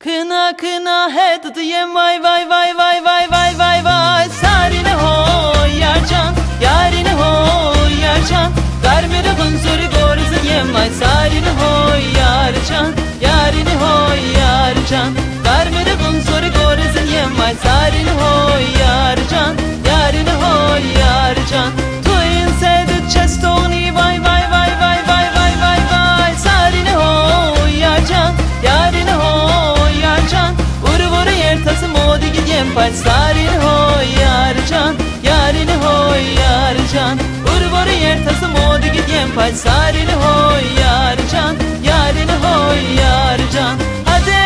Kına kına he tutayım vay vay vay vay vay vay vay vay. Sarine hoy yarcan, yarine hoy yarcan. Garmere hunsuri goruzun yemay. Sarine hoy yarcan, yarine hoy yarcan. Garmere hunsuri goruzun yemay. Sarine hoy yarcan, yarine hoy yarcan. Tuyun sedet chestoni vay vay vay vay vay vay vay vay. Sarine hoy yarcan, yarine hoy yarcan. Vuru vuru yer tası modi gidyen pay. Sarine hoy yarcan, yarine hoy yarcan. Vuru vuru yer tası modi gidyen pay. Sarine hoy yarcan, yarine hoy yarcan. Hadi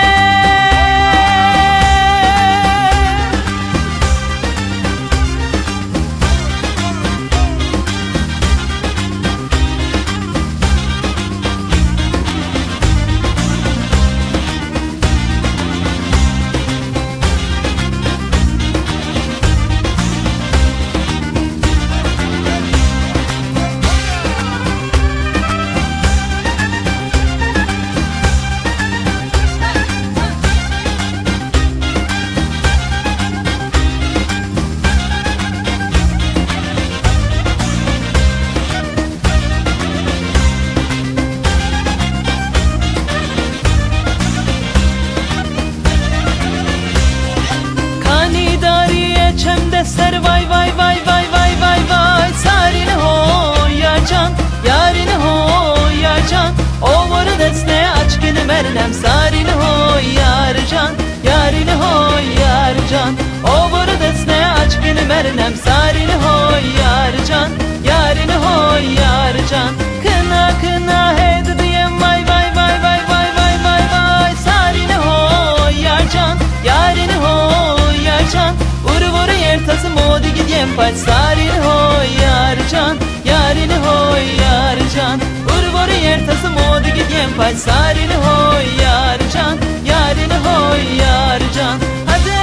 ser vay vay vay vay vay vay vay. Sarine hoy yarcan, yarine hoy yarcan. Ovaru desne açkını mernem. Sarine hoy yarcan, yarine hoy yarcan. Ovaru desne açkını mernem. Sarine hoy yarcan, yarine hoy yarcan. Kına kına he diyem vay vay vay vay vay vay vay vay. Sarine hoy yarcan, yarine hoy yarcan. Vuru vuru yer tası modi gidyen pay. Sarine hoy yarcan, yarine hoy yarcan. Vuru vuru yer tası modi gidyen pay. Sarine hoy yarcan, yarine hoy yarcan. Hadi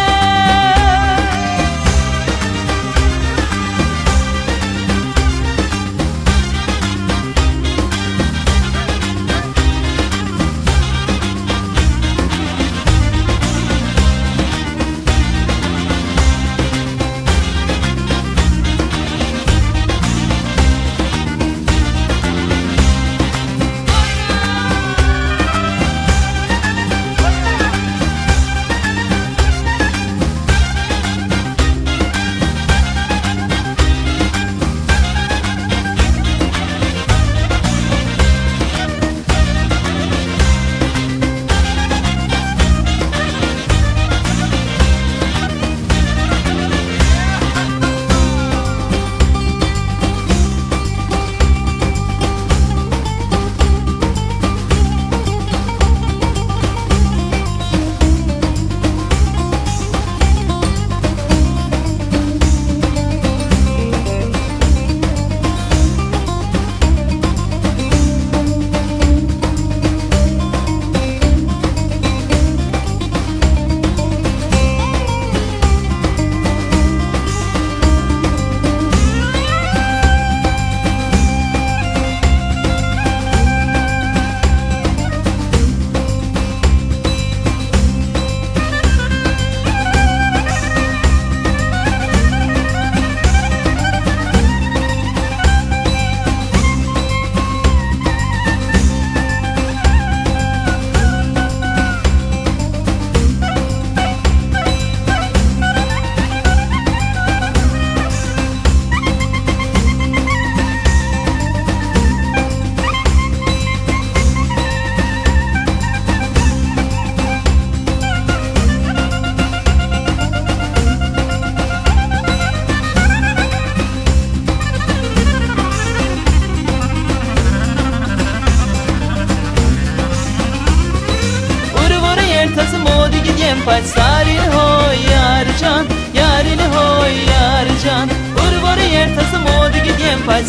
pay. Sarine hoy yarcan, yarine hoy yarcan. Vuru vuru yer tası modi gidyen pay.